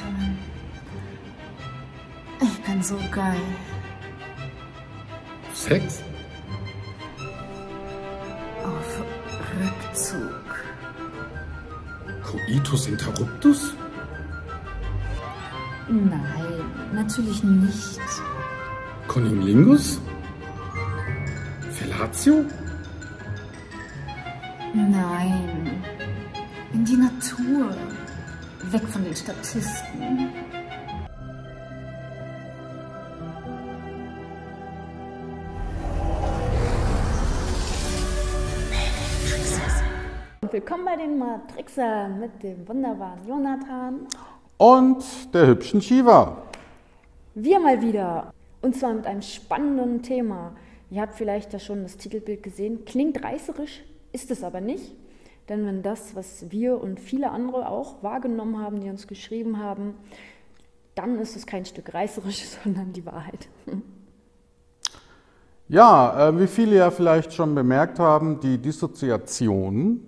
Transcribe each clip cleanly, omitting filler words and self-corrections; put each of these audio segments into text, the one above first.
schön. Ich bin so geil. Sex? Auf Rückzug. Coitus interruptus? Nein, natürlich nicht. Cunnilingus? Fellatio? Nein. In die Natur. Weg von den Statisten. Willkommen bei den Matrixer mit dem wunderbaren Jonathan. Und der hübschen Shiva. Wir mal wieder. Und zwar mit einem spannenden Thema. Ihr habt vielleicht ja schon das Titelbild gesehen. Klingt reißerisch, ist es aber nicht. Denn wenn das, was wir und viele andere auch wahrgenommen haben, die uns geschrieben haben, dann ist es kein Stück reißerisch, sondern die Wahrheit. Ja, wie viele ja vielleicht schon bemerkt haben, die Dissoziation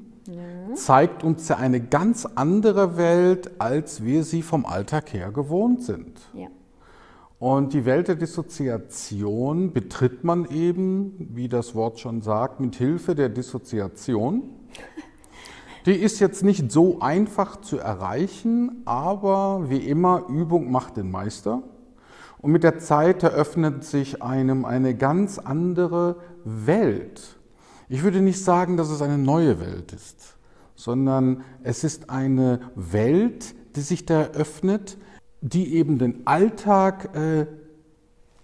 zeigt uns ja eine ganz andere Welt, als wir sie vom Alltag her gewohnt sind. Ja. Und die Welt der Dissoziation betritt man eben, wie das Wort schon sagt, mit Hilfe der Dissoziation. Die ist jetzt nicht so einfach zu erreichen, aber wie immer, Übung macht den Meister. Und mit der Zeit eröffnet sich einem eine ganz andere Welt. Ich würde nicht sagen, dass es eine neue Welt ist, sondern es ist eine Welt, die sich da eröffnet, die eben den Alltag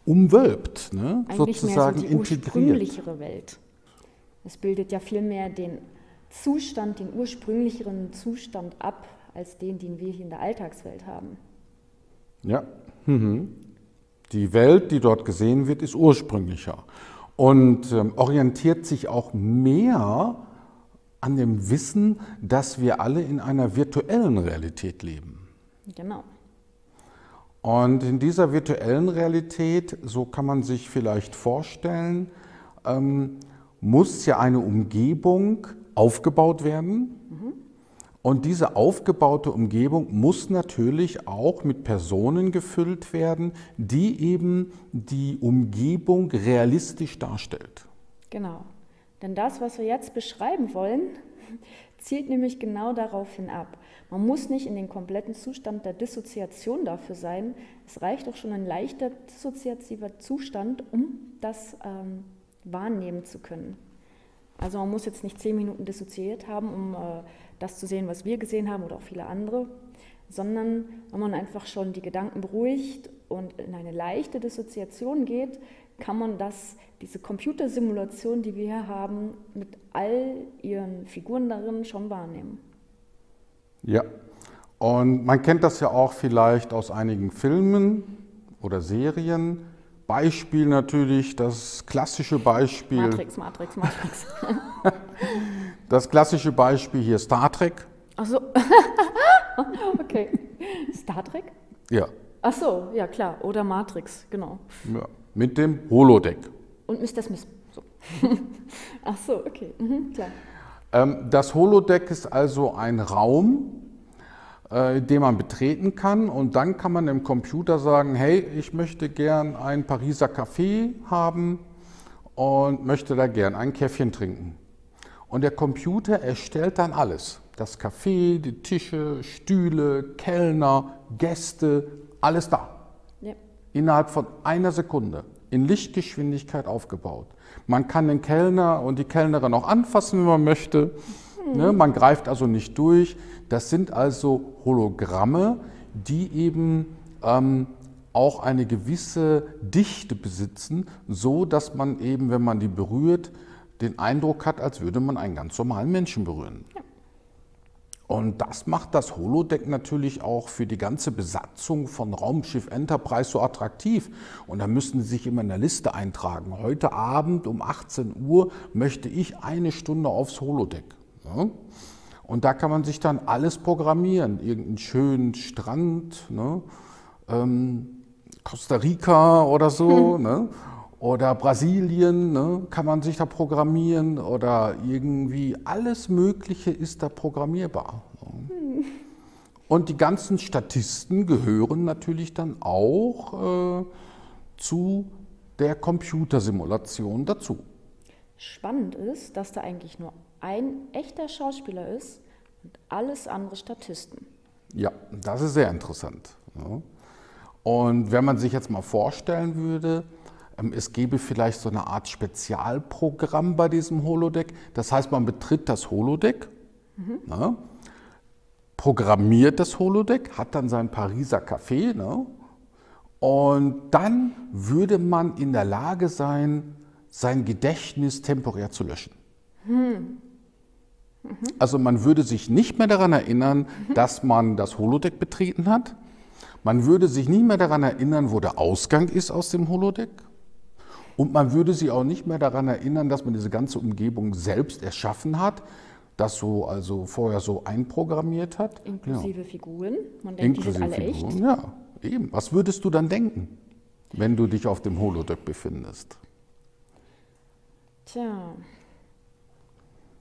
umwölbt, ne? Eigentlich sozusagen mehr so die integriert. ursprünglichere Welt. Es bildet ja vielmehr den Zustand, den ursprünglicheren Zustand ab, als den wir hier in der Alltagswelt haben. Ja, die Welt, die dort gesehen wird, ist ursprünglicher und orientiert sich auch mehr an dem Wissen, dass wir alle in einer virtuellen Realität leben. Genau. Und in dieser virtuellen Realität, so kann man sich vielleicht vorstellen, muss ja eine Umgebung aufgebaut werden. Und diese aufgebaute Umgebung muss natürlich auch mit Personen gefüllt werden, die eben die Umgebung realistisch darstellt. Genau. Denn das, was wir jetzt beschreiben wollen, zielt nämlich genau daraufhin ab. Man muss nicht in den kompletten Zustand der Dissoziation dafür sein. Es reicht auch schon ein leichter dissoziativer Zustand, um das wahrnehmen zu können. Also man muss jetzt nicht 10 Minuten dissoziiert haben, um das zu sehen, was wir gesehen haben oder auch viele andere, sondern wenn man einfach schon die Gedanken beruhigt und in eine leichte Dissoziation geht, kann man diese Computersimulation, die wir hier haben, mit all ihren Figuren darin schon wahrnehmen. Ja, und man kennt das ja auch vielleicht aus einigen Filmen oder Serien. Beispiel natürlich, das klassische Beispiel. Matrix. Das klassische Beispiel hier Star Trek. Ach so, okay. Star Trek? Ja. Ach so, ja klar. Oder Matrix, genau. Ja, mit dem Holodeck. Und Mr. Smith. So. Ach so, okay, klar. Das Holodeck ist also ein Raum, den man betreten kann, und dann kann man dem Computer sagen, hey, ich möchte gern ein Pariser Café haben und möchte da gern ein Käffchen trinken. Und der Computer erstellt dann alles. Das Café, die Tische, Stühle, Kellner, Gäste, alles da. Ja. Innerhalb von einer Sekunde, in Lichtgeschwindigkeit aufgebaut. Man kann den Kellner und die Kellnerin auch anfassen, wenn man möchte. Ne, man greift also nicht durch. Das sind also Hologramme, die eben auch eine gewisse Dichte besitzen, so dass man eben, wenn man die berührt, den Eindruck hat, als würde man einen ganz normalen Menschen berühren. Ja. Und das macht das Holodeck natürlich auch für die ganze Besatzung von Raumschiff Enterprise so attraktiv. Und da müssen Sie sich immer in der Liste eintragen. Heute Abend um 18 Uhr möchte ich 1 Stunde aufs Holodeck. Ja? Und da kann man sich dann alles programmieren. Irgendeinen schönen Strand, ne? Costa Rica oder so, ne? Oder Brasilien, ne? Kann man sich da programmieren, oder irgendwie alles Mögliche ist da programmierbar. Ne? Und die ganzen Statisten gehören natürlich dann auch zu der Computersimulation dazu. Spannend ist, dass da eigentlich nur ein echter Schauspieler ist und alles andere Statisten. Ja, das ist sehr interessant. Ja. Und wenn man sich jetzt mal vorstellen würde, es gäbe vielleicht so eine Art Spezialprogramm bei diesem Holodeck. Das heißt, man betritt das Holodeck, ne, programmiert das Holodeck, hat dann sein Pariser Café, ne, und dann würde man in der Lage sein, sein Gedächtnis temporär zu löschen. Also man würde sich nicht mehr daran erinnern, dass man das Holodeck betreten hat. Man würde sich nicht mehr daran erinnern, wo der Ausgang ist aus dem Holodeck. Und man würde sich auch nicht mehr daran erinnern, dass man diese ganze Umgebung selbst erschaffen hat, das so also vorher so einprogrammiert hat. Inklusive Figuren. Man denkt, die sind alle echt. Ja, eben. Was würdest du dann denken, wenn du dich auf dem Holodeck befindest? Tja.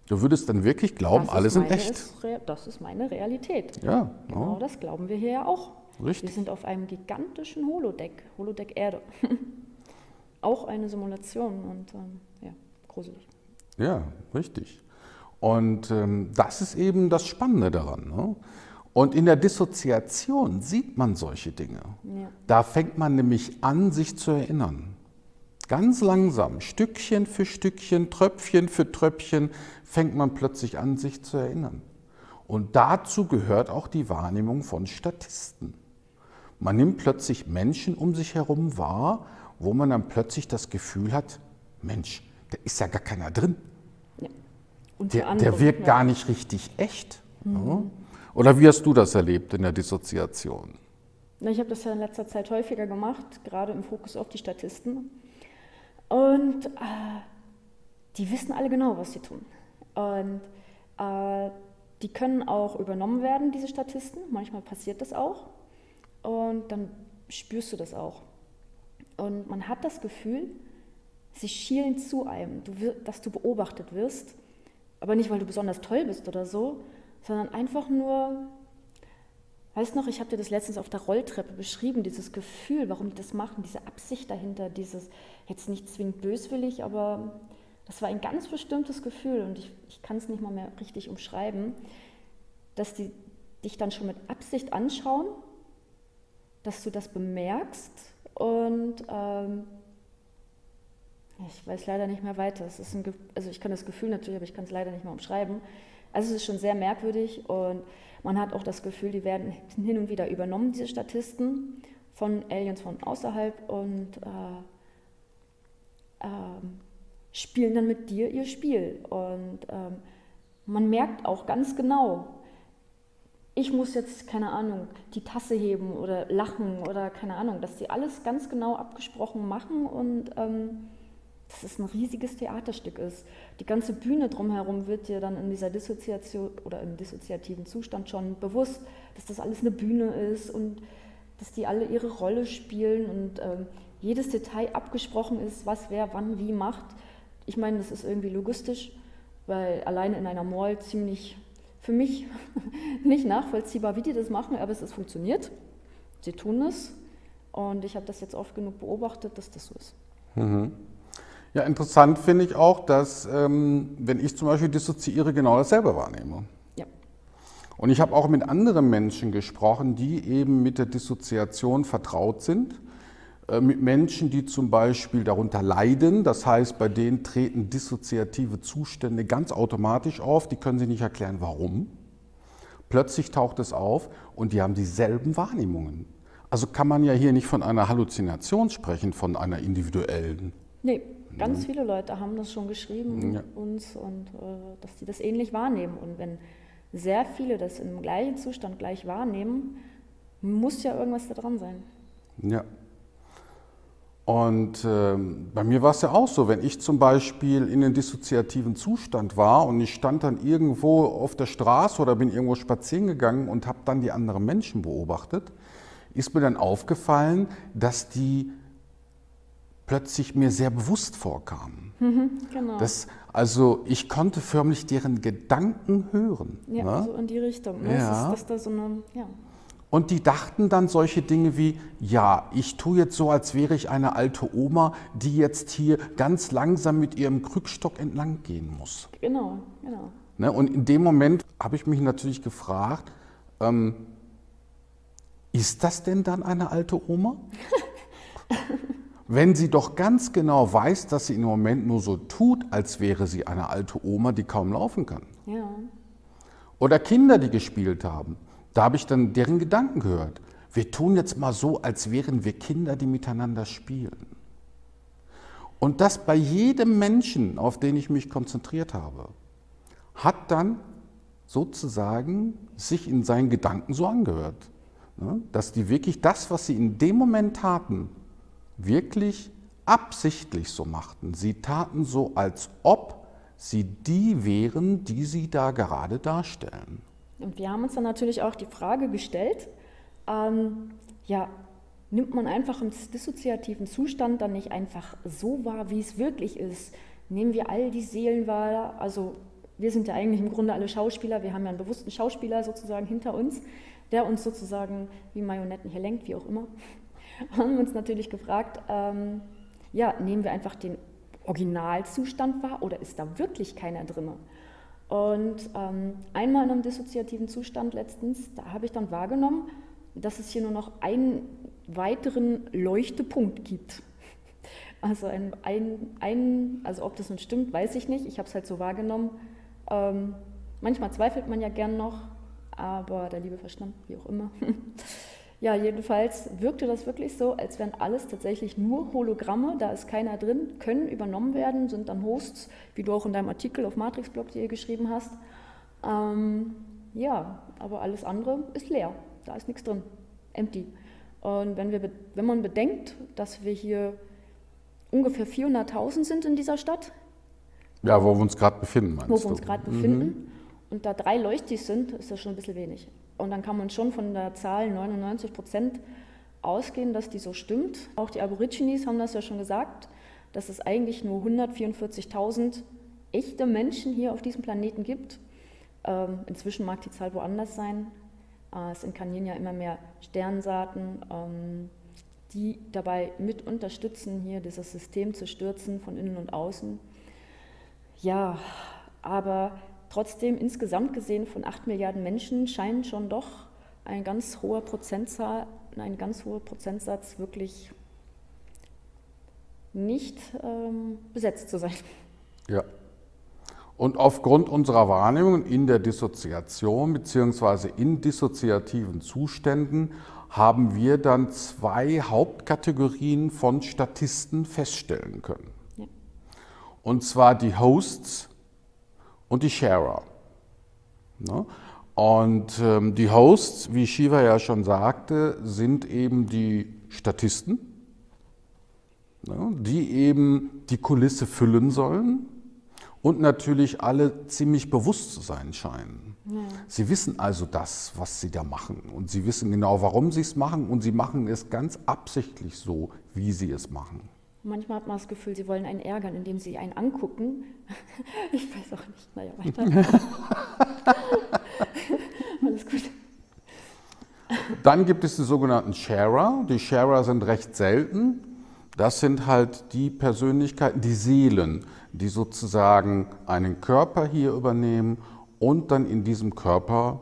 Du würdest dann wirklich glauben, alle sind echt? Das ist meine Realität. Ja. Genau, das glauben wir hier ja auch. Richtig. Wir sind auf einem gigantischen Holodeck, Holodeck Erde. Auch eine Simulation und ja, gruselig. Ja, richtig. Und das ist eben das Spannende daran. Ne? Und in der Dissoziation sieht man solche Dinge. Ja. Da fängt man nämlich an, sich zu erinnern. Ganz langsam, Stückchen für Stückchen, Tröpfchen für Tröpfchen, fängt man plötzlich an, sich zu erinnern. Und dazu gehört auch die Wahrnehmung von Statisten. Man nimmt plötzlich Menschen um sich herum wahr, wo man dann plötzlich das Gefühl hat, Mensch, da ist ja gar keiner drin. Ja. Der wirkt gar nicht richtig echt. Ja? Oder wie hast du das erlebt in der Dissoziation? Ich habe das ja in letzter Zeit häufiger gemacht, gerade im Fokus auf die Statisten. Und die wissen alle genau, was sie tun. Und die können auch übernommen werden, diese Statisten. Manchmal passiert das auch. Und dann spürst du das auch. Und man hat das Gefühl, sie schielen zu einem, dass du beobachtet wirst. Aber nicht, weil du besonders toll bist oder so, sondern einfach nur, weißt noch, ich habe dir das letztens auf der Rolltreppe beschrieben, dieses Gefühl, warum die das machen, diese Absicht dahinter, dieses, jetzt nicht zwingend böswillig, aber das war ein ganz bestimmtes Gefühl und ich kann es nicht mal mehr richtig umschreiben, dass die dich dann schon mit Absicht anschauen, dass du das bemerkst und ich weiß leider nicht mehr weiter. Es ist also ich kann das Gefühl natürlich, aber ich kann es leider nicht mehr umschreiben. Also es ist schon sehr merkwürdig und man hat auch das Gefühl, die werden hin und wieder übernommen, diese Statisten, von Aliens von außerhalb und spielen dann mit dir ihr Spiel. Und man merkt auch ganz genau, ich muss jetzt, keine Ahnung, die Tasse heben oder lachen oder keine Ahnung, dass die alles ganz genau abgesprochen machen und dass es ein riesiges Theaterstück ist. Die ganze Bühne drumherum wird dir dann in dieser Dissoziation oder im dissoziativen Zustand schon bewusst, dass das alles eine Bühne ist und dass die alle ihre Rolle spielen und jedes Detail abgesprochen ist, was wer wann wie macht. Ich meine, das ist irgendwie logistisch, weil alleine in einer Mall ziemlich für mich nicht nachvollziehbar, wie die das machen, aber es funktioniert. Sie tun es und ich habe das jetzt oft genug beobachtet, dass das so ist. Mhm. Ja, interessant finde ich auch, dass, wenn ich zum Beispiel dissoziiere, genau dasselbe wahrnehme. Ja. Und ich habe auch mit anderen Menschen gesprochen, die eben mit der Dissoziation vertraut sind. Mit Menschen, die zum Beispiel darunter leiden, das heißt, bei denen treten dissoziative Zustände ganz automatisch auf, die können sich nicht erklären, warum. Plötzlich taucht es auf und die haben dieselben Wahrnehmungen. Also kann man ja hier nicht von einer Halluzination sprechen, von einer individuellen. Nee, ganz viele Leute haben das schon geschrieben, Ja. uns, und dass sie das ähnlich wahrnehmen. Und wenn sehr viele das im gleichen Zustand gleich wahrnehmen, muss ja irgendwas da dran sein. Ja. Und bei mir war es ja auch so, wenn ich zum Beispiel in einem dissoziativen Zustand war und ich stand dann irgendwo auf der Straße oder bin irgendwo spazieren gegangen und habe dann die anderen Menschen beobachtet, ist mir dann aufgefallen, dass die plötzlich mir sehr bewusst vorkamen. Genau. Also ich konnte förmlich deren Gedanken hören. Ja, Ne? so in die Richtung. Ne? Ja. Dass da so eine, ja. Und die dachten dann solche Dinge wie, ja, ich tue jetzt so, als wäre ich eine alte Oma, die jetzt hier ganz langsam mit ihrem Krückstock entlang gehen muss. Genau, genau. Ne? Und in dem Moment habe ich mich natürlich gefragt, ist das denn dann eine alte Oma? Wenn sie doch ganz genau weiß, dass sie im Moment nur so tut, als wäre sie eine alte Oma, die kaum laufen kann. Ja. Oder Kinder, die gespielt haben. Da habe ich dann deren Gedanken gehört. Wir tun jetzt mal so, als wären wir Kinder, die miteinander spielen. Und das bei jedem Menschen, auf den ich mich konzentriert habe, hat dann sozusagen sich in seinen Gedanken so angehört. Ne? Dass die wirklich das, was sie in dem Moment taten, wirklich absichtlich so machten. Sie taten so, als ob sie die wären, die sie da gerade darstellen. Und wir haben uns dann natürlich auch die Frage gestellt, ja, nimmt man einfach im dissoziativen Zustand dann nicht einfach so wahr, wie es wirklich ist? Nehmen wir all die Seelen wahr? Also wir sind ja eigentlich im Grunde alle Schauspieler, wir haben ja einen bewussten Schauspieler sozusagen hinter uns, der uns sozusagen wie Marionetten hier lenkt, wie auch immer. Haben uns natürlich gefragt, ja, nehmen wir einfach den Originalzustand wahr oder ist da wirklich keiner drin? Und einmal in einem dissoziativen Zustand letztens, da habe ich dann wahrgenommen, dass es hier nur noch einen weiteren Leuchtepunkt gibt. Also, also ob das nun stimmt, weiß ich nicht. Ich habe es halt so wahrgenommen. Manchmal zweifelt man ja gern noch, aber der liebe Verstand, wie auch immer. Ja, jedenfalls wirkte das wirklich so, als wären alles tatsächlich nur Hologramme, da ist keiner drin, können übernommen werden, sind dann Hosts, wie du auch in deinem Artikel auf matrixblog.de geschrieben hast. Ja, aber alles andere ist leer, da ist nichts drin, empty. Und wenn man bedenkt, dass wir hier ungefähr 400.000 sind in dieser Stadt. Ja, wo wir uns gerade befinden, meinst du? Wo wir uns gerade befinden und da 3 Leuchtis sind, ist das schon ein bisschen wenig. Und dann kann man schon von der Zahl 99% ausgehen, dass die so stimmt. Auch die Aborigines haben das ja schon gesagt, dass es eigentlich nur 144.000 echte Menschen hier auf diesem Planeten gibt. Inzwischen mag die Zahl woanders sein. Es inkarnieren ja immer mehr Sternensaaten, die dabei mit unterstützen, hier dieses System zu stürzen von innen und außen. Ja, aber trotzdem, insgesamt gesehen von 8 Milliarden Menschen scheinen schon doch ein ganz hoher Prozentsatz wirklich nicht besetzt zu sein. Ja. Und aufgrund unserer Wahrnehmung in der Dissoziation bzw. in dissoziativen Zuständen haben wir dann 2 Hauptkategorien von Statisten feststellen können. Ja. Und zwar die Hosts und die Sharer. Ne? Und die Hosts, wie Shiva ja schon sagte, sind eben die Statisten, ne? Die eben die Kulisse füllen sollen und natürlich alle ziemlich bewusst zu sein scheinen. Ja. Sie wissen also das, was sie da machen und sie wissen genau, warum sie es machen und sie machen es ganz absichtlich so, wie sie es machen. Manchmal hat man das Gefühl, sie wollen einen ärgern, indem sie einen angucken. Ich weiß auch nicht. Naja, weiter. Alles gut. Dann gibt es die sogenannten Sharer. Die Sharer sind recht selten. Das sind halt die Persönlichkeiten, die Seelen, die sozusagen einen Körper hier übernehmen und dann in diesem Körper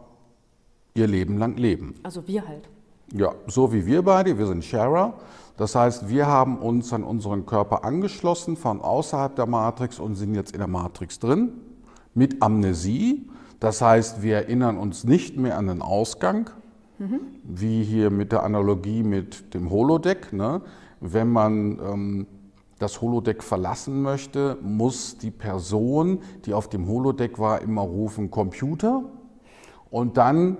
ihr Leben lang leben. Also wir halt. Ja, so wie wir beide, wir sind Sharer. Das heißt, wir haben uns an unseren Körper angeschlossen von außerhalb der Matrix und sind jetzt in der Matrix drin mit Amnesie. Das heißt, wir erinnern uns nicht mehr an den Ausgang, wie hier mit der Analogie mit dem Holodeck. Ne? Wenn man das Holodeck verlassen möchte, muss die Person, die auf dem Holodeck war, immer rufen Computer und dann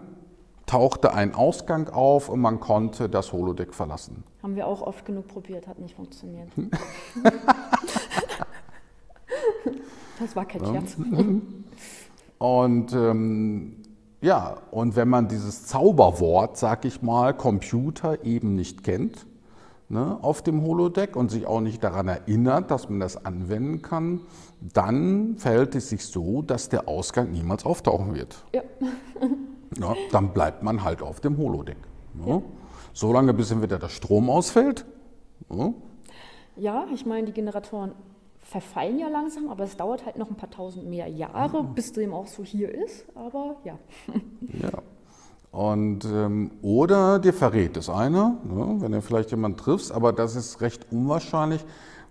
tauchte ein Ausgang auf und man konnte das Holodeck verlassen. Haben wir auch oft genug probiert, hat nicht funktioniert. Das war kein Scherz. Und ja, und wenn man dieses Zauberwort, sag ich mal, Computer eben nicht kennt, ne, auf dem Holodeck und sich auch nicht daran erinnert, dass man das anwenden kann, dann verhält es sich so, dass der Ausgang niemals auftauchen wird. Ja. Ja, dann bleibt man halt auf dem Holodeck. Ja. Solange bis dann wieder der Strom ausfällt. Ja. Ja, ich meine, die Generatoren verfallen ja langsam, aber es dauert halt noch ein paar tausend mehr Jahre, bis dem auch so hier ist. Aber ja. Ja. Und, oder dir verrät es einer, ne, wenn du vielleicht jemanden triffst, aber das ist recht unwahrscheinlich,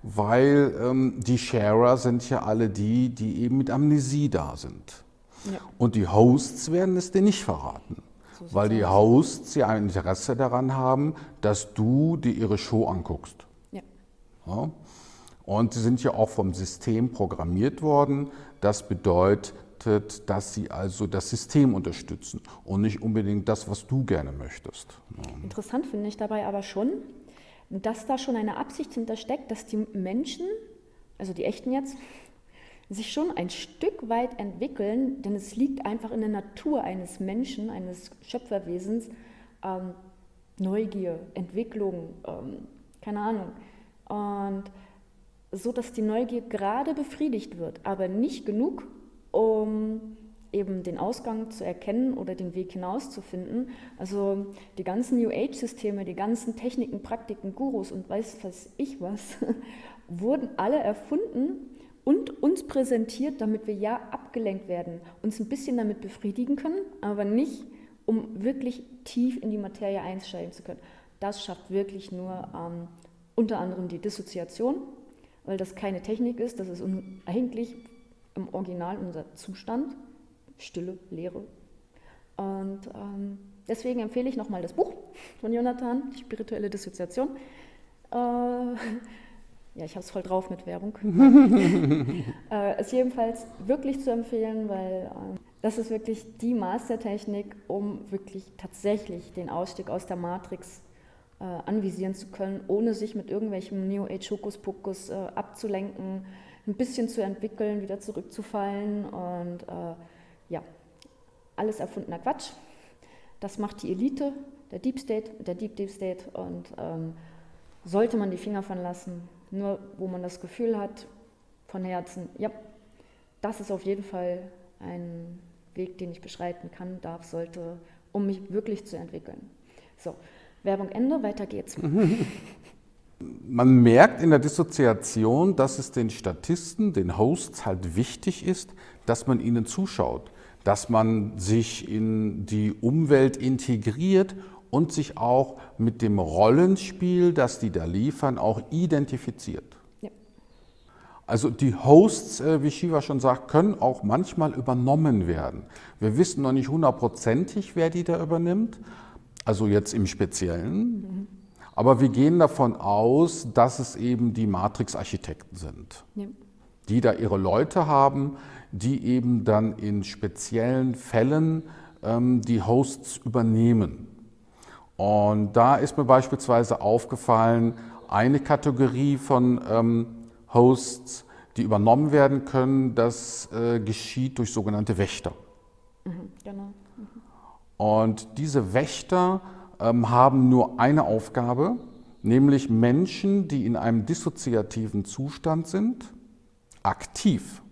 weil die Sharer sind ja alle die, die eben mit Amnesie da sind. Ja. Und die Hosts werden es dir nicht verraten, So weil die sieht's aus. Hosts ja ein Interesse daran haben, dass du dir ihre Show anguckst. Ja. Ja? Und sie sind ja auch vom System programmiert worden. Das bedeutet, dass sie also das System unterstützen und nicht unbedingt das, was du gerne möchtest. Ja. Interessant finde ich dabei aber schon, dass da schon eine Absicht hintersteckt, dass die Menschen, also die echten jetzt, sich schon ein Stück weit entwickeln, denn es liegt einfach in der Natur eines Menschen, eines Schöpferwesens, Neugier, Entwicklung, keine Ahnung. Und so, dass die Neugier gerade befriedigt wird, aber nicht genug, um eben den Ausgang zu erkennen oder den Weg hinauszufinden. Also die ganzen New Age-Systeme, die ganzen Techniken, Praktiken, Gurus und weiß ich was, wurden alle erfunden und uns präsentiert, damit wir ja abgelenkt werden, uns ein bisschen damit befriedigen können, aber nicht, um wirklich tief in die Materie einsteigen zu können. Das schafft wirklich nur unter anderem die Dissoziation, weil das keine Technik ist, das ist eigentlich im Original unser Zustand, Stille, Leere. Und deswegen empfehle ich nochmal das Buch von Jonathan, die spirituelle Dissoziation. Ja, ich habe es voll drauf mit Werbung. Ist jedenfalls wirklich zu empfehlen, weil das ist wirklich die Mastertechnik, um wirklich tatsächlich den Ausstieg aus der Matrix anvisieren zu können, ohne sich mit irgendwelchem New Age Hokuspokus abzulenken, ein bisschen zu entwickeln, wieder zurückzufallen und ja, alles erfundener Quatsch. Das macht die Elite, der Deep State, der Deep State und sollte man die Finger von lassen, nur wo man das Gefühl hat, von Herzen, ja, das ist auf jeden Fall ein Weg, den ich beschreiten kann, darf, sollte, um mich wirklich zu entwickeln. So, Werbung Ende, weiter geht's. Man merkt in der Dissoziation, dass es den Statisten, den Hosts halt wichtig ist, dass man ihnen zuschaut, dass man sich in die Umwelt integriert und sich auch mit dem Rollenspiel, das die da liefern, auch identifiziert. Ja. Also die Hosts, wie Shiva schon sagt, können auch manchmal übernommen werden. Wir wissen noch nicht hundertprozentig, wer die da übernimmt, also jetzt im Speziellen. Aber wir gehen davon aus, dass es eben die Matrix-Architekten sind, Ja. die da ihre Leute haben, die eben dann in speziellen Fällen die Hosts übernehmen. Und da ist mir beispielsweise aufgefallen, eine Kategorie von Hosts, die übernommen werden können, das geschieht durch sogenannte Wächter. Genau. Und diese Wächter haben nur eine Aufgabe, nämlich Menschen, die in einem dissoziativen Zustand sind, aktiv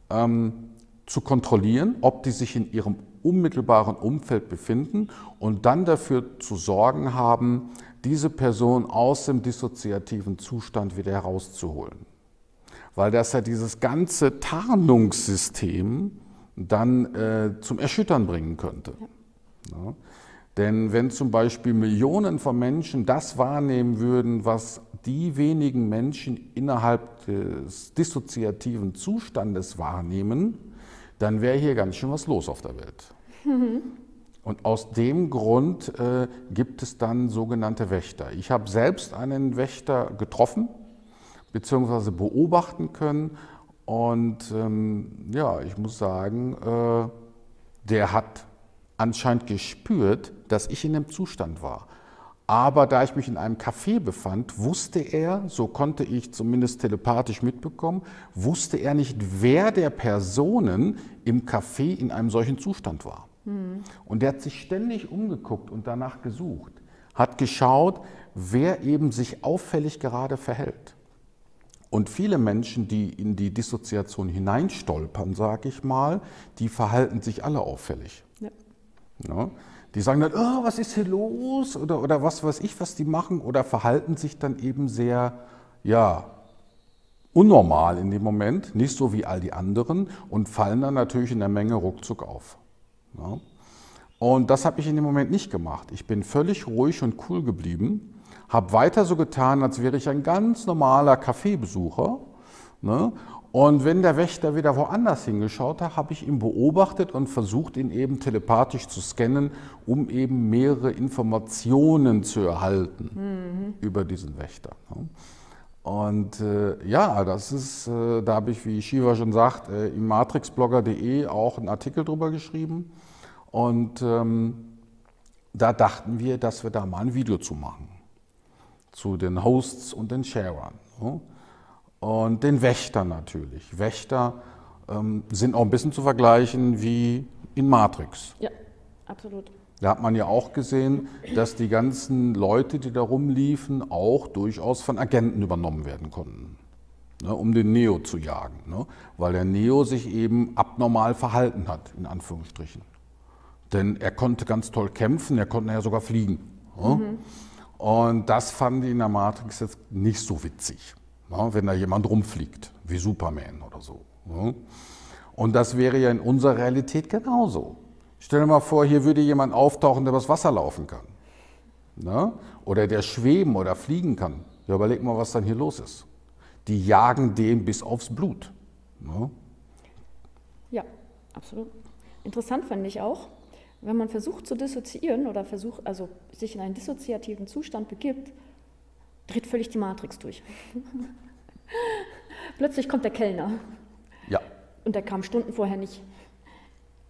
zu kontrollieren, ob die sich in ihrem unmittelbaren Umfeld befinden und dann dafür zu sorgen haben, diese Person aus dem dissoziativen Zustand wieder herauszuholen. Weil das ja dieses ganze Tarnungssystem dann zum Erschüttern bringen könnte. Ja. Denn wenn zum Beispiel Millionen von Menschen das wahrnehmen würden, was die wenigen Menschen innerhalb des dissoziativen Zustandes wahrnehmen, dann wäre hier ganz schön was los auf der Welt. Und aus dem Grund gibt es dann sogenannte Wächter. Ich habe selbst einen Wächter getroffen, beziehungsweise beobachten können. Und ja, ich muss sagen, der hat anscheinend gespürt, dass ich in dem Zustand war. Aber da ich mich in einem Café befand, wusste er, so konnte ich zumindest telepathisch mitbekommen, wusste er nicht, wer der Personen im Café in einem solchen Zustand war. Und der hat sich ständig umgeguckt und danach gesucht, hat geschaut, wer eben sich auffällig gerade verhält. Und viele Menschen, die in die Dissoziation hineinstolpern, sage ich mal, die verhalten sich alle auffällig. Ja. Ja, die sagen dann, oh, was ist hier los? Oder was weiß ich, was die machen. Oder verhalten sich dann eben sehr, ja, unnormal in dem Moment, nicht so wie all die anderen und fallen dann natürlich in der Menge ruckzuck auf. Ja. Und das habe ich in dem Moment nicht gemacht. Ich bin völlig ruhig und cool geblieben, habe weiter so getan, als wäre ich ein ganz normaler Kaffeebesucher. Ne? Und wenn der Wächter wieder woanders hingeschaut hat, habe ich ihn beobachtet und versucht, ihn eben telepathisch zu scannen, um eben mehrere Informationen zu erhalten über diesen Wächter. Ne? Und ja, das ist, da habe ich, wie Shiva schon sagt, im matrixblogger.de auch einen Artikel drüber geschrieben. Und da dachten wir, dass wir da mal ein Video zu machen. Zu den Hosts und den Sharern. Ne? Und den Wächtern natürlich. Wächter sind auch ein bisschen zu vergleichen wie in Matrix. Ja, absolut. Da hat man ja auch gesehen, dass die ganzen Leute, die da rumliefen, auch durchaus von Agenten übernommen werden konnten, ne, um den Neo zu jagen. Ne, weil der Neo sich eben abnormal verhalten hat, in Anführungsstrichen. Denn er konnte ganz toll kämpfen, er konnte ja sogar fliegen. Ne. Und das fanden die in der Matrix jetzt nicht so witzig, ne, wenn da jemand rumfliegt, wie Superman oder so. Ne. Und das wäre ja in unserer Realität genauso. Stell dir mal vor, hier würde jemand auftauchen, der übers Wasser laufen kann. Ne? Oder der schweben oder fliegen kann. Ja, überleg mal, was dann hier los ist. Die jagen den bis aufs Blut. Ne? Ja, absolut. Interessant fand ich auch, wenn man versucht zu dissoziieren oder also sich in einen dissoziativen Zustand begibt, dreht völlig die Matrix durch. Plötzlich kommt der Kellner. Ja. Und der kam Stunden vorher nicht.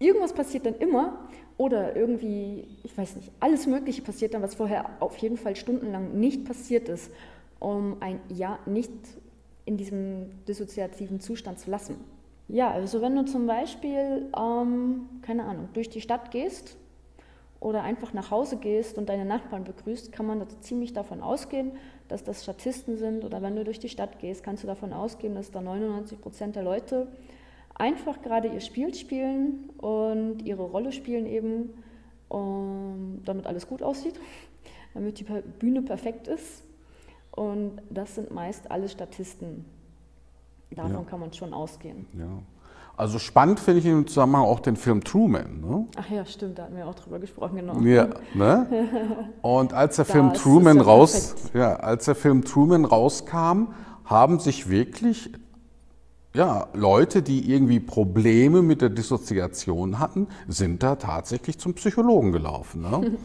Irgendwas passiert dann immer oder irgendwie, ich weiß nicht, alles Mögliche passiert dann, was vorher auf jeden Fall stundenlang nicht passiert ist, um ein Jahr nicht in diesem dissoziativen Zustand zu lassen. Ja, also wenn du zum Beispiel, keine Ahnung, durch die Stadt gehst oder einfach nach Hause gehst und deine Nachbarn begrüßt, kann man ziemlich davon ausgehen, dass das Statisten sind. Oder wenn du durch die Stadt gehst, kannst du davon ausgehen, dass da 99% der Leute einfach gerade ihr Spiel spielen und ihre Rolle spielen eben, damit alles gut aussieht, damit die Bühne perfekt ist. Und das sind meist alle Statisten. Davon kann man schon ausgehen. Ja. Also spannend finde ich im Zusammenhang auch den Film Truman. Ne? Ach ja, stimmt, da hatten wir auch drüber gesprochen, genau. Ja, ne? Und als der Film Truman rauskam, haben sich wirklich Leute, die irgendwie Probleme mit der Dissoziation hatten, sind da tatsächlich zum Psychologen gelaufen. Ne?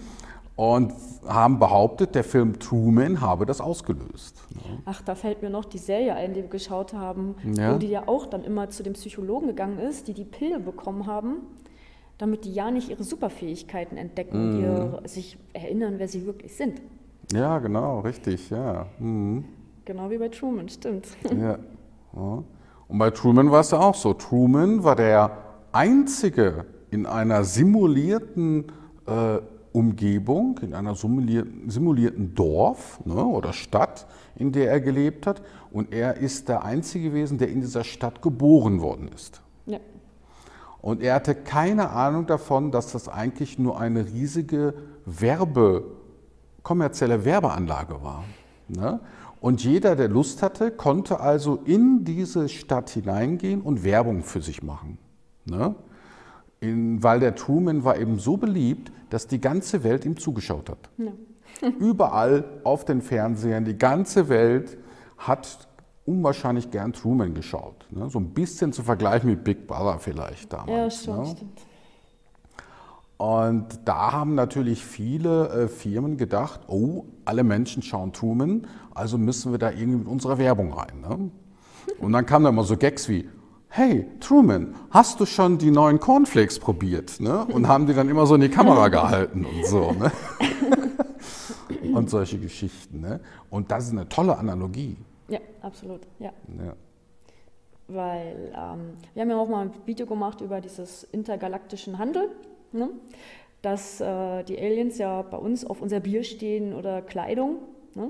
Und haben behauptet, der Film Truman habe das ausgelöst. Ne? Ach, da fällt mir noch die Serie ein, die wir geschaut haben, wo die ja auch dann immer zu dem Psychologen gegangen ist, die Pille bekommen haben, damit die ja nicht ihre Superfähigkeiten entdecken, sich erinnern, wer sie wirklich sind. Ja, genau, richtig, ja. Genau wie bei Truman, stimmt. Ja. Und bei Truman war es ja auch so. Truman war der Einzige in einer simulierten Umgebung, in einer simulierten Dorf, ne, oder Stadt, in der er gelebt hat. Und er ist der Einzige gewesen, der in dieser Stadt geboren worden ist. Ja. Und er hatte keine Ahnung davon, dass das eigentlich nur eine riesige kommerzielle Werbeanlage war. Ne? Und jeder, der Lust hatte, konnte also in diese Stadt hineingehen und Werbung für sich machen. Ne? Weil der Truman war eben so beliebt, dass die ganze Welt ihm zugeschaut hat. Ja. Überall auf den Fernsehern, die ganze Welt hat unwahrscheinlich gern Truman geschaut. Ne? So ein bisschen zu vergleichen mit Big Brother vielleicht damals. Ja, stimmt. Und da haben natürlich viele Firmen gedacht, oh, alle Menschen schauen Truman, also müssen wir da irgendwie mit unserer Werbung rein. Ne? Und dann kamen da immer so Gags wie, hey Truman, hast du schon die neuen Cornflakes probiert? Ne? Und haben die dann immer so in die Kamera gehalten und so. Ne? Und solche Geschichten. Ne? Und das ist eine tolle Analogie. Ja, absolut. Ja. Weil wir haben ja auch mal ein Video gemacht über dieses intergalaktischen Handel. Ne? dass die Aliens ja bei uns auf unser Bier stehen oder Kleidung. Ne?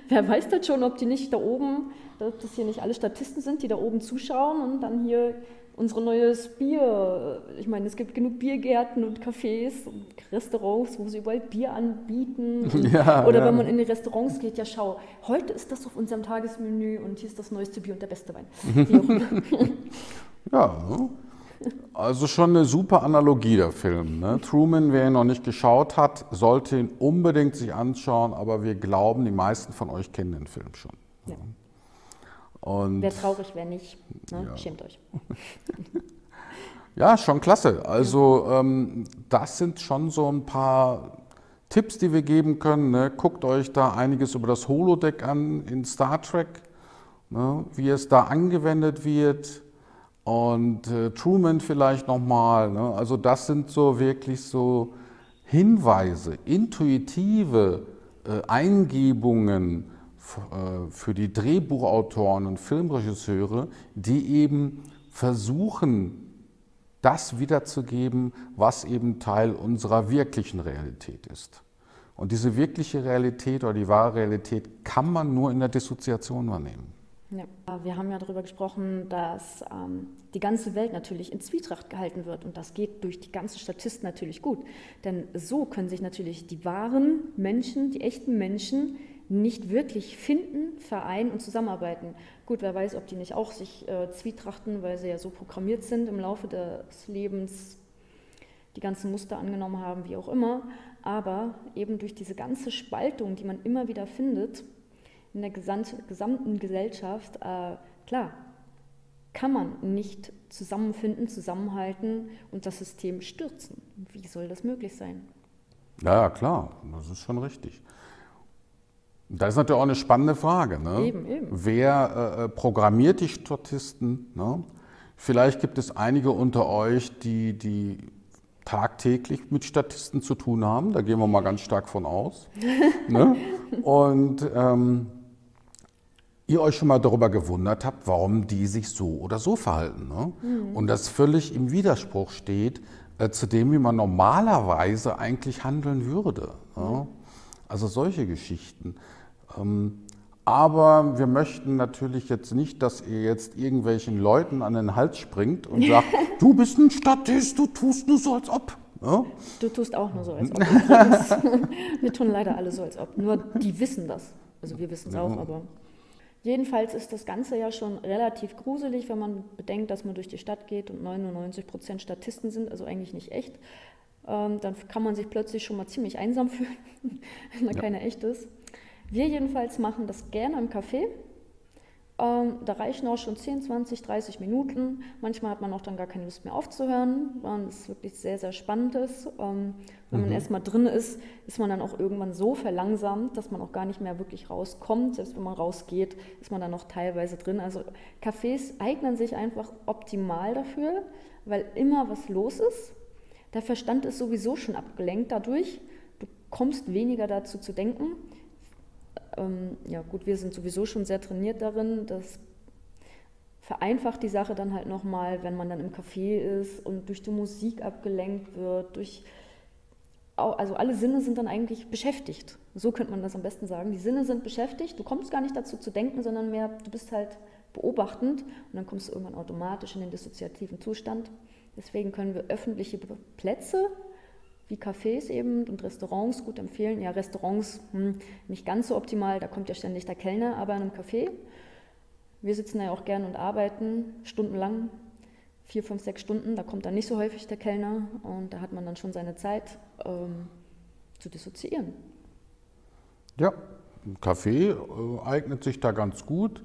Wer weiß das schon, ob die nicht da oben, ob das hier nicht alle Statisten sind, die da oben zuschauen und dann hier unser neues Bier. Ich meine, es gibt genug Biergärten und Cafés und Restaurants, wo sie überall Bier anbieten. Oder wenn man in die Restaurants geht, ja schau, heute ist das auf unserem Tagesmenü und hier ist das neueste Bier und der beste Wein. Wie auch immer. Ja, also schon eine super Analogie, der Film. Ne? Truman, wer ihn noch nicht geschaut hat, sollte ihn unbedingt sich anschauen, aber wir glauben, die meisten von euch kennen den Film schon. Ja. Und wäre traurig, wer nicht. Ne? Ja. Schämt euch. Ja, schon klasse. Also das sind schon so ein paar Tipps, die wir geben können. Ne? Guckt euch da einiges über das Holodeck an in Star Trek, ne? Wie es da angewendet wird. Und Truman vielleicht nochmal. Ne? Also das sind so wirklich so Hinweise, intuitive Eingebungen für die Drehbuchautoren und Filmregisseure, die eben versuchen, das wiederzugeben, was eben Teil unserer wirklichen Realität ist. Und diese wirkliche Realität oder die wahre Realität kann man nur in der Dissoziation wahrnehmen. Ja, wir haben ja darüber gesprochen, dass die ganze Welt natürlich in Zwietracht gehalten wird und das geht durch die ganzen Statisten natürlich gut. Denn so können sich natürlich die wahren Menschen, die echten Menschen nicht wirklich finden, vereinen und zusammenarbeiten. Gut, wer weiß, ob die nicht auch sich zwietrachten, weil sie ja so programmiert sind im Laufe des Lebens, die ganzen Muster angenommen haben, wie auch immer. Aber eben durch diese ganze Spaltung, die man immer wieder findet, in der gesamten Gesellschaft, klar, kann man nicht zusammenfinden, zusammenhalten und das System stürzen. Wie soll das möglich sein? Ja, klar, das ist schon richtig. Das ist natürlich auch eine spannende Frage. Ne? Eben. Wer programmiert die Statisten? Ne? Vielleicht gibt es einige unter euch, die tagtäglich mit Statisten zu tun haben. Da gehen wir mal ganz stark von aus. Ne? Und ihr euch schon mal darüber gewundert habt, warum die sich so oder so verhalten. Ne? Und das völlig im Widerspruch steht zu dem, wie man normalerweise eigentlich handeln würde. Ne? Also solche Geschichten. Aber wir möchten natürlich jetzt nicht, dass ihr jetzt irgendwelchen Leuten an den Hals springt und sagt, du bist ein Statist, du tust nur so, als ob. Ja? Du tust auch nur so, als ob. Wir tun leider alle so, als ob. Nur die wissen das. Also wir wissen es auch, aber... Jedenfalls ist das Ganze ja schon relativ gruselig, wenn man bedenkt, dass man durch die Stadt geht und 99% Statisten sind, also eigentlich nicht echt. Dann kann man sich plötzlich schon mal ziemlich einsam fühlen, wenn da keiner echt ist. Wir jedenfalls machen das gerne im Café. Da reichen auch schon 10, 20, 30 Minuten. Manchmal hat man auch dann gar keine Lust mehr aufzuhören, weil es wirklich sehr, sehr spannend ist. Wenn man erstmal drin ist, ist man dann auch irgendwann so verlangsamt, dass man auch gar nicht mehr wirklich rauskommt. Selbst wenn man rausgeht, ist man dann noch teilweise drin. Also Cafés eignen sich einfach optimal dafür, weil immer was los ist. Der Verstand ist sowieso schon abgelenkt dadurch. Du kommst weniger dazu zu denken. Ja gut, wir sind sowieso schon sehr trainiert darin. Das vereinfacht die Sache dann halt nochmal, wenn man dann im Café ist und durch die Musik abgelenkt wird. Also alle Sinne sind dann eigentlich beschäftigt. So könnte man das am besten sagen. Die Sinne sind beschäftigt. Du kommst gar nicht dazu zu denken, sondern mehr, du bist halt beobachtend und dann kommst du irgendwann automatisch in den dissoziativen Zustand. Deswegen können wir öffentliche Plätze wie Cafés eben und Restaurants gut empfehlen. Ja, Restaurants nicht ganz so optimal, da kommt ja ständig der Kellner, aber in einem Café, wir sitzen da ja auch gern und arbeiten stundenlang, 4, 5, 6 Stunden, da kommt dann nicht so häufig der Kellner und da hat man dann schon seine Zeit zu dissoziieren. Ja, ein Café eignet sich da ganz gut.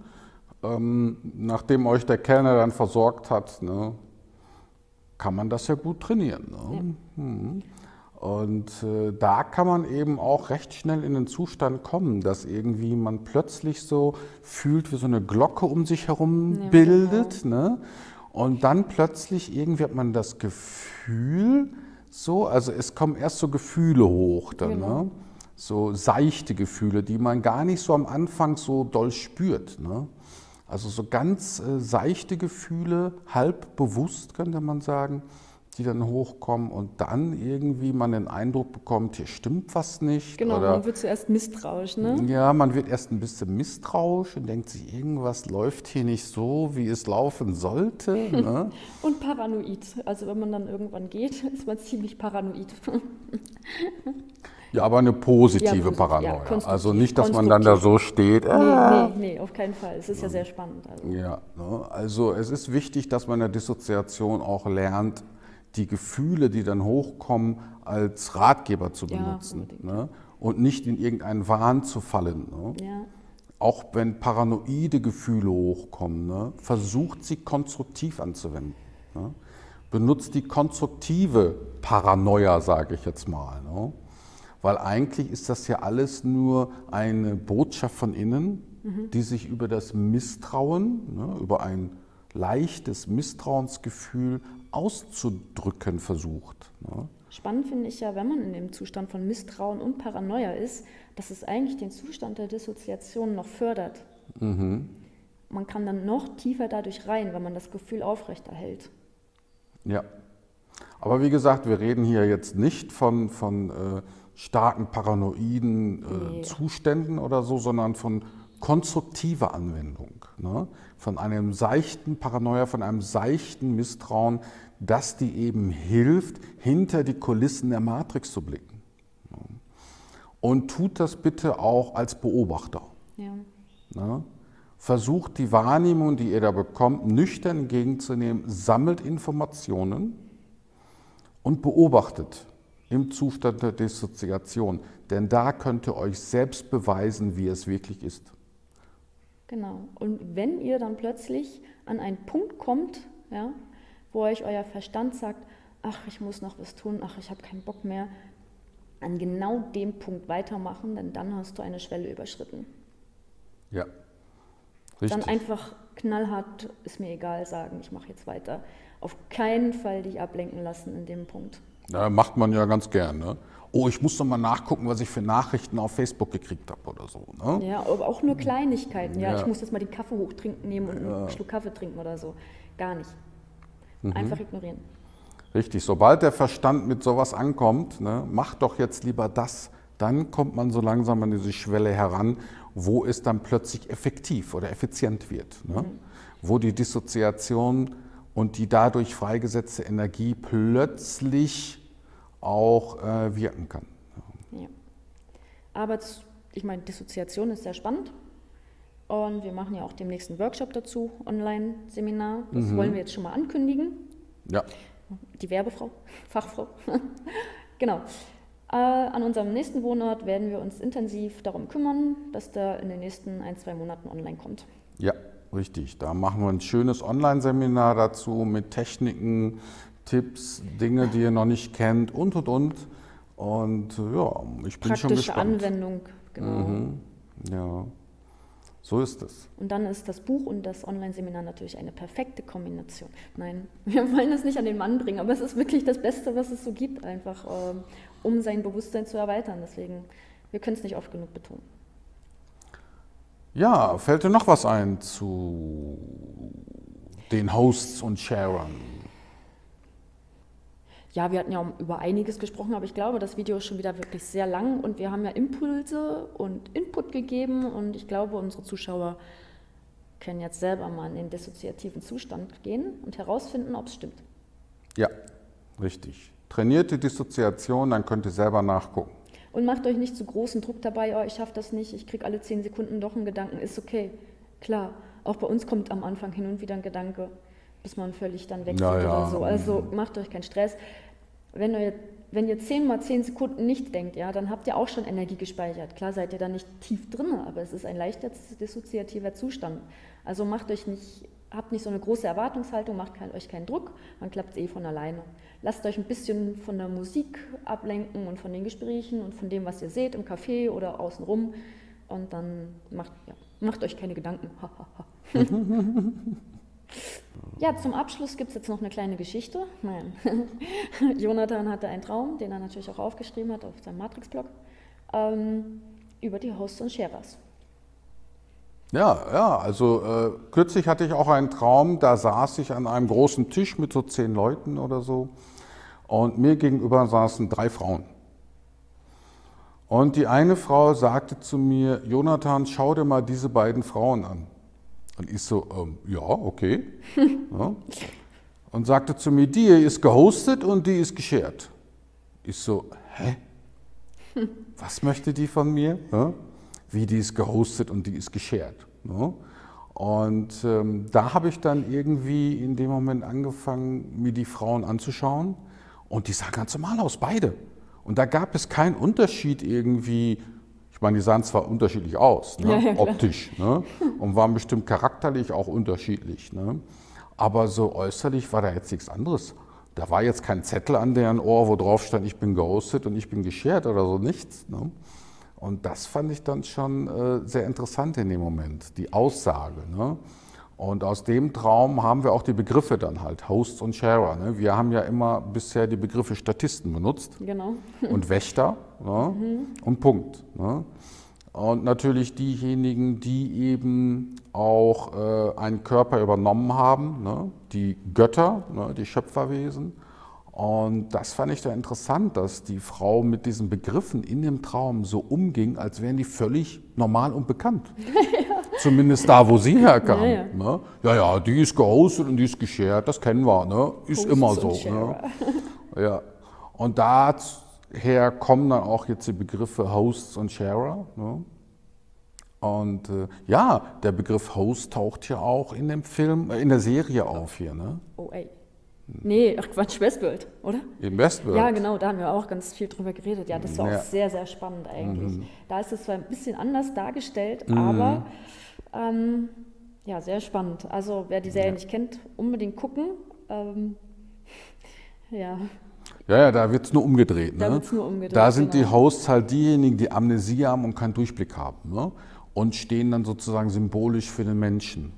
Nachdem euch der Kellner dann versorgt hat, ne, kann man das ja gut trainieren. Ne? Ja. Und da kann man eben auch recht schnell in den Zustand kommen, dass irgendwie man plötzlich so fühlt, wie so eine Glocke um sich herum bildet. Genau. Ne? Und dann plötzlich irgendwie hat man das Gefühl, so, also es kommen erst so Gefühle hoch, dann, genau. Ne? So seichte Gefühle, die man gar nicht so am Anfang so doll spürt. Ne? Also so ganz seichte Gefühle, halb bewusst könnte man sagen, die dann hochkommen und dann irgendwie man den Eindruck bekommt, hier stimmt was nicht. Genau, oder, man wird zuerst misstrauisch, ne? ja, man wird erst ein bisschen misstrauisch und denkt sich, irgendwas läuft hier nicht so, wie es laufen sollte. Ne? Und paranoid. Also wenn man dann irgendwann geht, ist man ziemlich paranoid. Ja, aber eine positive Ja, Paranoia. konstruktiv, Also nicht, dass man dann da so steht. Nee, auf keinen Fall. Es ist ja sehr spannend. Also. Ja, ne? Also es ist wichtig, dass man in der Dissoziation auch lernt, die Gefühle, die dann hochkommen, als Ratgeber zu benutzen, unbedingt. ne? Und nicht in irgendeinen Wahn zu fallen. Ne? Ja, Auch wenn paranoide Gefühle hochkommen, ne? Versucht sie konstruktiv anzuwenden. Ne? Benutzt die konstruktive Paranoia, sage ich jetzt mal. Ne? Weil eigentlich ist das ja alles nur eine Botschaft von innen, die sich über das Misstrauen, ne, über ein leichtes Misstrauensgefühl auszudrücken versucht. Ne. spannend finde ich ja, wenn man in dem Zustand von Misstrauen und Paranoia ist, dass es eigentlich den Zustand der Dissoziation noch fördert. Man kann dann noch tiefer dadurch rein, wenn man das Gefühl aufrechterhält. Ja. Aber wie gesagt, wir reden hier jetzt nicht von starken paranoiden Nee. Zuständen oder so, sondern von konstruktiver Anwendung. Ne? Von einem seichten Paranoia, von einem seichten Misstrauen, das die eben hilft, hinter die Kulissen der Matrix zu blicken. Ne? Und tut das bitte auch als Beobachter. Ja. Ne? Versucht die Wahrnehmung, die ihr da bekommt, nüchtern entgegenzunehmen, sammelt Informationen und beobachtet im Zustand der Dissoziation. Denn da könnt ihr euch selbst beweisen, wie es wirklich ist. Genau. Und wenn ihr dann plötzlich an einen Punkt kommt, ja, wo euch euer Verstand sagt, ach, ich muss noch was tun, ach, ich habe keinen Bock mehr, an genau dem Punkt weitermachen, denn dann hast du eine Schwelle überschritten. Ja, richtig. Dann einfach knallhart, ist mir egal, sagen, ich mache jetzt weiter. Auf keinen Fall dich ablenken lassen in dem Punkt. Ja, macht man ja ganz gern. Ne? Oh, ich muss doch mal nachgucken, was ich für Nachrichten auf Facebook gekriegt habe oder so. Ne? Ja, aber auch nur Kleinigkeiten. Ja, Ja. ich muss jetzt mal den Kaffee hochtrinken nehmen und einen Schluck Kaffee trinken oder so. Gar nicht. Einfach ignorieren. Richtig, sobald der Verstand mit sowas ankommt, ne, mach doch jetzt lieber das, dann kommt man so langsam an diese Schwelle heran, wo es dann plötzlich effektiv oder effizient wird. Ne? Wo die Dissoziation und die dadurch freigesetzte Energie plötzlich auch wirken kann. Ja. Aber ich meine, Dissoziation ist sehr spannend. Und wir machen ja auch demnächst einen Workshop dazu, Online-Seminar. Das wollen wir jetzt schon mal ankündigen. Ja, Die Werbefrau, Fachfrau. Genau. An unserem nächsten Wohnort werden wir uns intensiv darum kümmern, dass der in den nächsten 1-2 Monaten online kommt. ja, richtig. Da machen wir ein schönes Online-Seminar dazu mit Techniken, Tipps, Dinge, die ihr noch nicht kennt und. Und ja, ich bin schon Praktische gespannt. Anwendung, genau. Ja, so ist es. Und dann ist das Buch und das Online-Seminar natürlich eine perfekte Kombination. Nein, wir wollen es nicht an den Mann bringen, aber es ist wirklich das Beste, was es so gibt, einfach um sein Bewusstsein zu erweitern. Deswegen, wir können es nicht oft genug betonen. Ja, fällt dir noch was ein zu den Hosts und Sharern? Ja, wir hatten ja über einiges gesprochen, aber ich glaube, das Video ist schon wieder wirklich sehr lang und wir haben ja Impulse und Input gegeben und ich glaube, unsere Zuschauer können jetzt selber mal in den dissoziativen Zustand gehen und herausfinden, ob es stimmt. Ja, richtig. Trainiert die Dissoziation, dann könnt ihr selber nachgucken. Und macht euch nicht zu großen Druck dabei, oh, ich schaffe das nicht, ich kriege alle 10 Sekunden doch einen Gedanken, ist okay. Klar, auch bei uns kommt am Anfang hin und wieder ein Gedanke, bis man völlig dann weggeht Ja, ja. oder so. Also macht euch keinen Stress. Wenn ihr 10 mal 10 Sekunden nicht denkt, ja, dann habt ihr auch schon Energie gespeichert. Klar seid ihr da nicht tief drin, aber es ist ein leichter dissoziativer Zustand. Also habt nicht so eine große Erwartungshaltung, macht euch keinen Druck, man klappt es eh von alleine. Lasst euch ein bisschen von der Musik ablenken und von den Gesprächen und von dem, was ihr seht im Café oder außenrum und dann macht euch keine Gedanken. Ja, zum Abschluss gibt es jetzt noch eine kleine Geschichte. Nein. Jonathan hatte einen Traum, den er natürlich auch aufgeschrieben hat auf seinem Matrix-Blog, über die Hosts und Sharers. Ja, also kürzlich hatte ich auch einen Traum, da saß ich an einem großen Tisch mit so 10 Leuten oder so Und mir gegenüber saßen 3 Frauen. Und die eine Frau sagte zu mir, Jonathan, schau dir mal diese beiden Frauen an. Und ich so, ja, okay. Ja. Und sagte zu mir, die hier ist gehostet und die ist geshared. Ich so, hä? Was möchte die von mir? Ja? Wie, die ist gehostet und die ist geshared. Ja? Und da habe ich dann irgendwie in dem Moment angefangen, mir die Frauen anzuschauen. Und die sahen ganz normal aus, beide. Und da gab es keinen Unterschied irgendwie. Ich meine, die sahen zwar unterschiedlich aus, ne? Ja, optisch, ne? Und waren bestimmt charakterlich auch unterschiedlich. Ne? Aber so äußerlich war da jetzt nichts anderes. Da war jetzt kein Zettel an deren Ohr, wo drauf stand, ich bin gehostet und ich bin geshared oder so, nichts. Ne? Und das fand ich dann schon sehr interessant in dem Moment, die Aussage. Ne? Und aus dem Traum haben wir auch die Begriffe dann halt, Hosts und Sharer. Ne? Wir haben ja immer bisher die Begriffe Statisten benutzt Genau. und Wächter, ne? Und Punkt. Ne? Und natürlich diejenigen, die eben auch einen Körper übernommen haben, ne? Die Götter, ne? Die Schöpferwesen. Und das fand ich da interessant, dass die Frau mit diesen Begriffen in dem Traum so umging, als wären die völlig normal und bekannt. Zumindest da, wo sie herkam. Ja, ja. Ne? Ja, die ist gehostet und die ist geshared, das kennen wir, ne? Ist Hosts immer und so. Ne? Sharer. Ja. Und daher kommen dann auch jetzt die Begriffe Hosts und Sharer. Ne? Und ja, der Begriff Host taucht hier auch in dem Film, in der Serie auf hier, ne? Oh, ey. Nee, ach Quatsch, Westworld, oder? Im Westworld. Ja, genau, da haben wir auch ganz viel drüber geredet. Ja, das war Ja. auch sehr, sehr spannend eigentlich. Da ist es zwar ein bisschen anders dargestellt, aber ja, sehr spannend. Also wer die Serie nicht kennt, unbedingt gucken. Ja, Ja, da wird es nur umgedreht. Da Ne? wird's nur umgedreht, Da sind die genau. Hosts halt diejenigen, die Amnesie haben und keinen Durchblick haben. Ne? Und stehen dann sozusagen symbolisch für den Menschen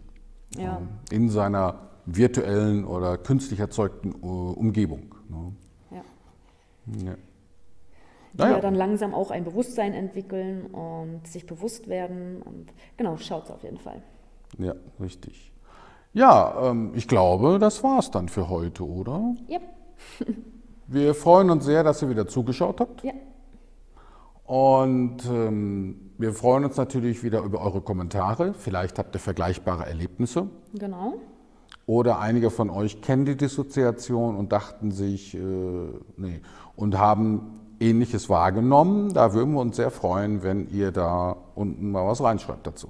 ja. in seiner virtuellen oder künstlich erzeugten Umgebung. Ne? Ja. Ja. Die Naja. ja dann langsam auch ein Bewusstsein entwickeln und sich bewusst werden. Und genau, schaut's auf jeden Fall. Ja, richtig. Ja, ich glaube, das war es dann für heute, oder? Yep. Wir freuen uns sehr, dass ihr wieder zugeschaut habt. Ja. Und wir freuen uns natürlich wieder über eure Kommentare. Vielleicht habt ihr vergleichbare Erlebnisse. Genau. Oder einige von euch kennen die Dissoziation und dachten sich, nee, und haben Ähnliches wahrgenommen. Da würden wir uns sehr freuen, wenn ihr da unten mal was reinschreibt dazu.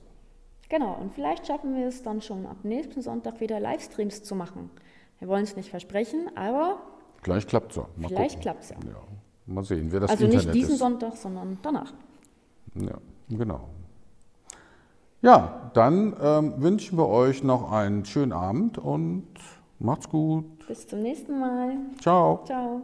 Genau, und vielleicht schaffen wir es dann schon ab nächsten Sonntag wieder Livestreams zu machen. Wir wollen es nicht versprechen, aber Vielleicht klappt es ja. Mal vielleicht gucken. klappt es ja. Ja, mal sehen, wer das Also Internet nicht diesen ist. Sonntag, sondern danach. Ja, genau. Ja, dann wünschen wir euch noch einen schönen Abend und macht's gut. Bis zum nächsten Mal. Ciao. Ciao.